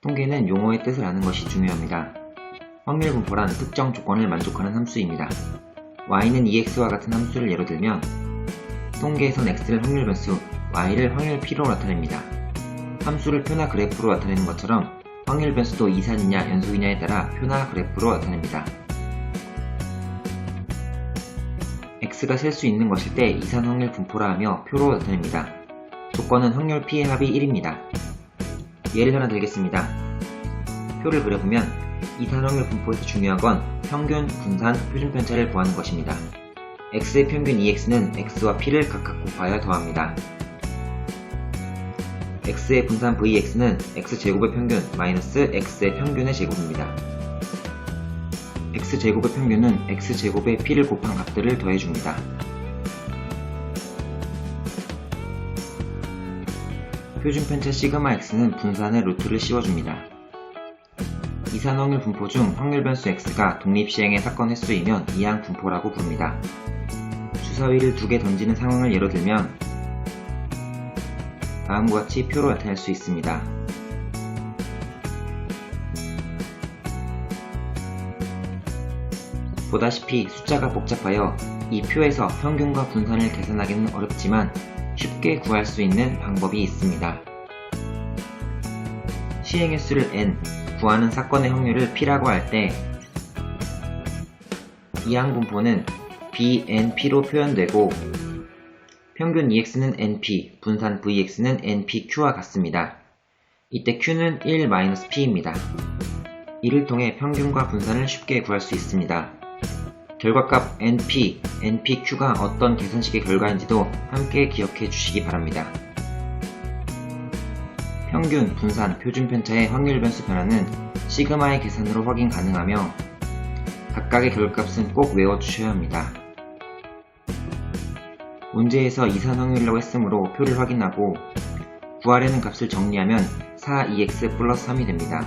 통계는 용어의 뜻을 아는 것이 중요합니다. 확률 분포란 특정 조건을 만족하는 함수입니다. y는 2x와 같은 함수를 예로 들면 통계에선 x를 확률 변수, y를 확률 p로 나타냅니다. 함수를 표나 그래프로 나타내는 것처럼 확률 변수도 이산이냐 연속이냐에 따라 표나 그래프로 나타냅니다. x가 셀 수 있는 것일 때 이산 확률 분포라 하며 표로 나타냅니다. 조건은 확률 p의 합이 1입니다. 예를 하나 들겠습니다. 표를 그려보면 이산 확률 분포에서 중요한 건 평균, 분산, 표준 편차를 구하는 것입니다. x의 평균 2x는 x와 p를 각각 곱하여 더합니다. x의 분산 vx는 x제곱의 평균 마이너스 x의 평균의 제곱입니다. x제곱의 평균은 x제곱의 p를 곱한 값들을 더해줍니다. 표준 편차 시그마 x는 분산의 루트를 씌워줍니다. 이산 확률 분포 중 확률 변수 x가 독립시행의 사건 횟수이면 이항 분포라고 부릅니다. 주사위를 2개 던지는 상황을 예로 들면 다음과 같이 표로 나타낼 수 있습니다. 보다시피 숫자가 복잡하여 이 표에서 평균과 분산을 계산하기는 어렵지만 쉽게 구할 수 있는 방법이 있습니다. 시행 횟수를 n, 구하는 사건의 확률을 p라고 할 때 이항 분포는 bnp로 표현되고 평균 ex는 np, 분산 vx는 npq와 같습니다. 이때 q는 1-p입니다. 이를 통해 평균과 분산을 쉽게 구할 수 있습니다. 결과값 np, npq가 어떤 계산식의 결과인지도 함께 기억해 주시기 바랍니다. 평균, 분산, 표준 편차의 확률 변수 변화는 시그마의 계산으로 확인 가능하며 각각의 결과값은 꼭 외워주셔야 합니다. 문제에서 이산 확률이라고 했으므로 표를 확인하고 구하려는 값을 정리하면 4ex 플러스 3이 됩니다.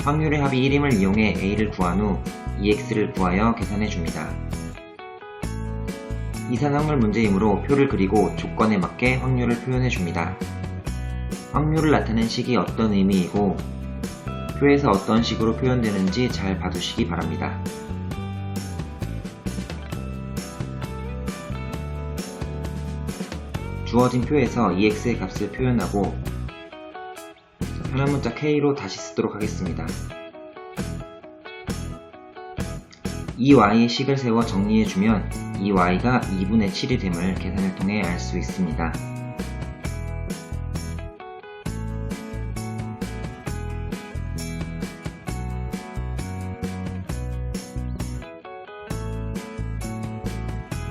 확률의 합이 1임을 이용해 a를 구한 후 2x를 구하여 계산해줍니다. 이산 확률 문제이므로 표를 그리고 조건에 맞게 확률을 표현해줍니다. 확률을 나타낸 식이 어떤 의미이고 표에서 어떤 식으로 표현되는지 잘 봐두시기 바랍니다. 주어진 표에서 ex의 값을 표현하고 편한 문자 k로 다시 쓰도록 하겠습니다. 이 y의 식을 세워 정리해주면 이 y가 2분의 7이 됨을 계산을 통해 알 수 있습니다.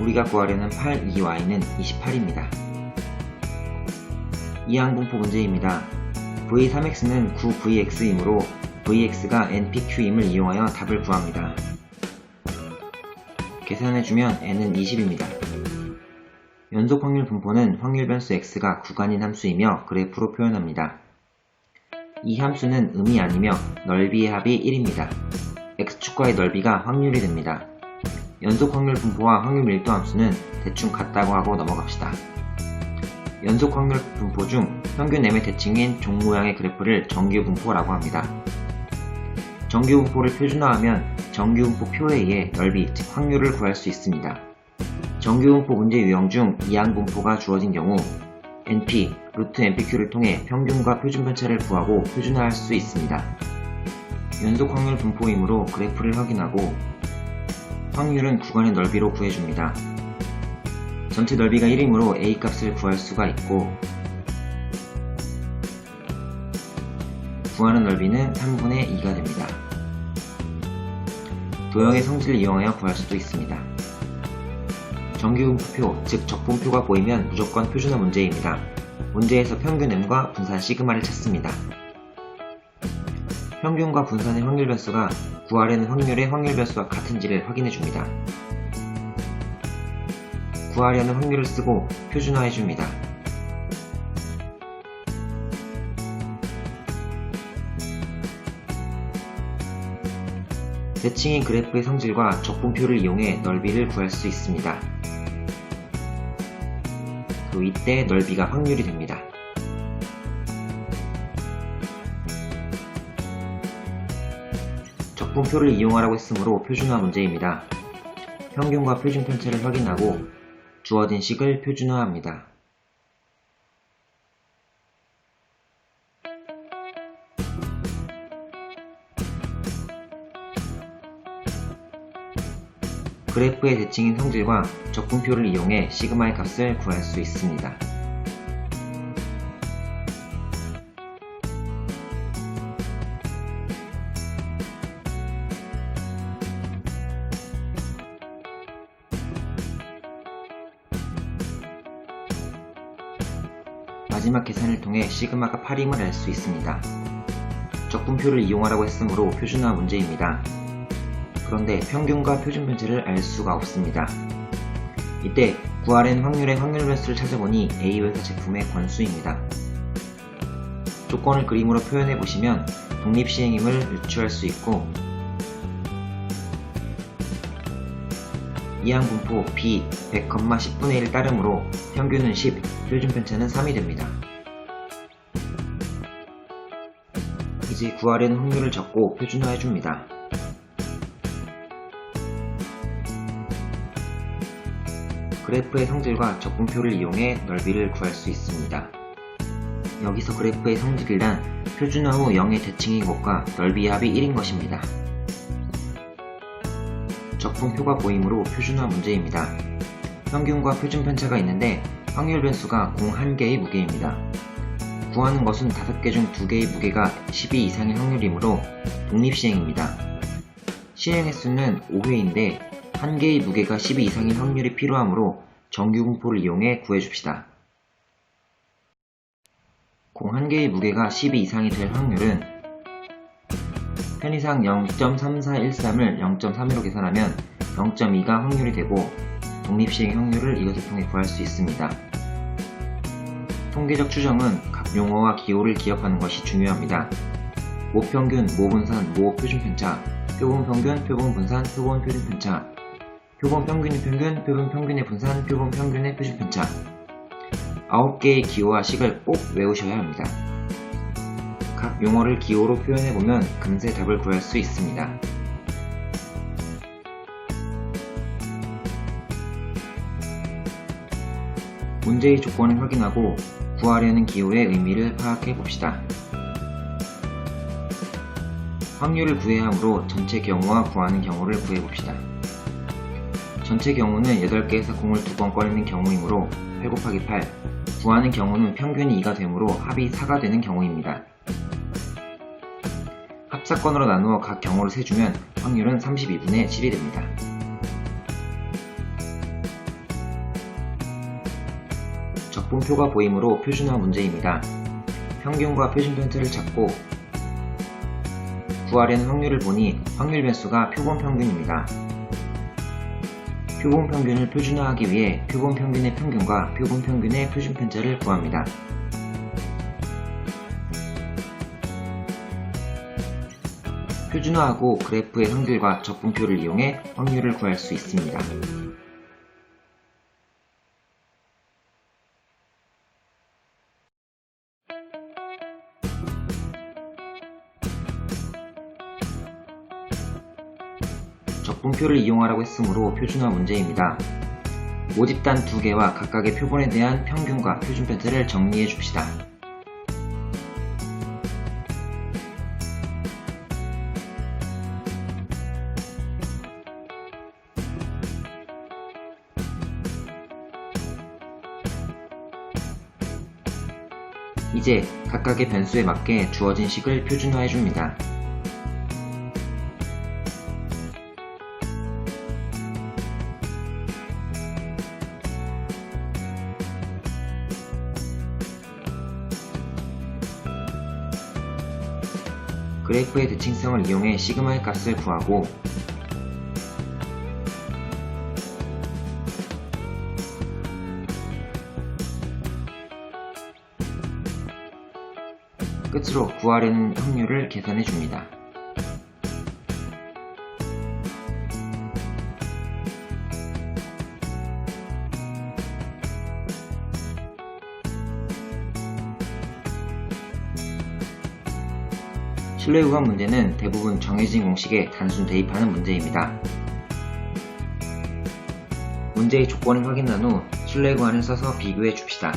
우리가 구하려는 8-2y는 28입니다. 이항 분포 문제입니다. v3x는 9vx이므로 vx가 npq임을 이용하여 답을 구합니다. 계산해주면 n은 20입니다. 연속 확률 분포는 확률 변수 x가 구간인 함수이며 그래프로 표현합니다. 이 함수는 음이 아니며 넓이의 합이 1입니다. x축과의 넓이가 확률이 됩니다. 연속 확률 분포와 확률 밀도 함수는 대충 같다고 하고 넘어갑시다. 연속 확률 분포 중 평균 m의 대칭인 종 모양의 그래프를 정규분포라고 합니다. 정규분포를 표준화하면 정규분포 표에 의해 넓이, 즉 확률을 구할 수 있습니다. 정규분포 문제 유형 중 이항분포가 주어진 경우 np, 루트 npq를 통해 평균과 표준 편차를 구하고 표준화할 수 있습니다. 연속 확률 분포이므로 그래프를 확인하고 확률은 구간의 넓이로 구해줍니다. 전체 넓이가 1이므로 a 값을 구할 수가 있고 구하는 넓이는 3분의 2가 됩니다. 도형의 성질을 이용하여 구할 수도 있습니다. 정규분포표, 즉 적분표가 보이면 무조건 표준화 문제입니다. 문제에서 평균 m과 분산 시그마를 찾습니다. 평균과 분산의 확률 변수가 구하려는 확률의 확률 변수와 같은지를 확인해줍니다. 구하려는 확률을 쓰고 표준화해줍니다. 대칭인 그래프의 성질과 적분표를 이용해 넓이를 구할 수 있습니다. 그 이때 넓이가 확률이 됩니다. 적분표를 이용하라고 했으므로 표준화 문제입니다. 평균과 표준 편차를 확인하고 주어진 식을 표준화합니다. 그래프의 대칭인 성질과 적분표를 이용해 시그마의 값을 구할 수 있습니다. 마지막 계산을 통해 시그마가 8임을 알 수 있습니다. 적분표를 이용하라고 했으므로 표준화 문제입니다. 그런데 평균과 표준 편차를 알 수가 없습니다. 이때 구하라는 확률의 확률 변수를 찾아보니 A 회사 제품의 권수입니다. 조건을 그림으로 표현해 보시면 독립시행임을 유추할 수 있고 이항 분포 B 100,10분의 1 따름으로 평균은 10, 표준 편차는 3이 됩니다. 이제 구하라는 확률을 적고 표준화해 줍니다. 그래프의 성질과 적분표를 이용해 넓이를 구할 수 있습니다. 여기서 그래프의 성질이란 표준화 후 0의 대칭인 것과 넓이의 합이 1인 것입니다. 적분표가 보이므로 표준화 문제입니다. 평균과 표준 편차가 있는데 확률 변수가 공 1개의 무게입니다. 구하는 것은 5개 중 2개의 무게가 12 이상의 확률이므로 독립시행입니다. 시행 횟수는 5회인데 1개의 무게가 12 이상의 확률이 필요하므로 정규분포를 이용해 구해줍시다. 공 1개의 무게가 12 이상이 될 확률은 편의상 0.3413을 0.31로 계산하면 0.2가 확률이 되고 독립시행의 확률을 이것을 통해 구할 수 있습니다. 통계적 추정은 각 용어와 기호를 기억하는 것이 중요합니다. 모평균, 모분산, 모표준편차, 표본평균, 표본분산, 표본표준편차, 표본평균의 평균, 표본평균의 분산, 표본평균의 표준편차 9개의 기호와 식을 꼭 외우셔야 합니다. 각 용어를 기호로 표현해보면 금세 답을 구할 수 있습니다. 문제의 조건을 확인하고 구하려는 기호의 의미를 파악해봅시다. 확률을 구해야 하므로 전체 경우와 구하는 경우를 구해봅시다. 전체 경우는 8개에서 공을 2번 꺼내는 경우이므로 8 곱하기 8, 구하는 경우는 평균이 2가 되므로 합이 4가 되는 경우입니다. 합사건으로 나누어 각 경우를 세주면 확률은 32분의 7이 됩니다. 적분표가 보이므로 표준화 문제입니다. 평균과 표준 편차를 찾고 구하려는 확률을 보니 확률 변수가 표본평균입니다. 표본평균을 표준화하기 위해 표본평균의 평균과 표본평균의 표준편차를 구합니다. 표준화하고 그래프의 성질과 적분표를 이용해 확률을 구할 수 있습니다. 적분표를 이용하라고 했으므로 표준화 문제입니다. 모집단 2개와 각각의 표본에 대한 평균과 표준편차를 정리해 줍시다. 이제 각각의 변수에 맞게 주어진 식을 표준화해 줍니다. 그래프의 대칭성을 이용해 시그마의 값을 구하고 끝으로 구하려는 확률을 계산해 줍니다. 신뢰 구간 문제는 대부분 정해진 공식에 단순 대입하는 문제입니다. 문제의 조건을 확인한 후 신뢰 구간을 써서 비교해 줍시다.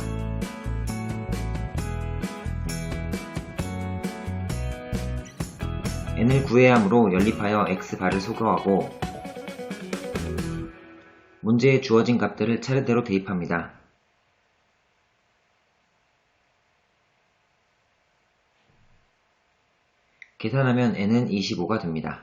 n을 구해야 하므로 연립하여 x바를 소거하고 문제에 주어진 값들을 차례대로 대입합니다. 계산하면 n은 25가 됩니다.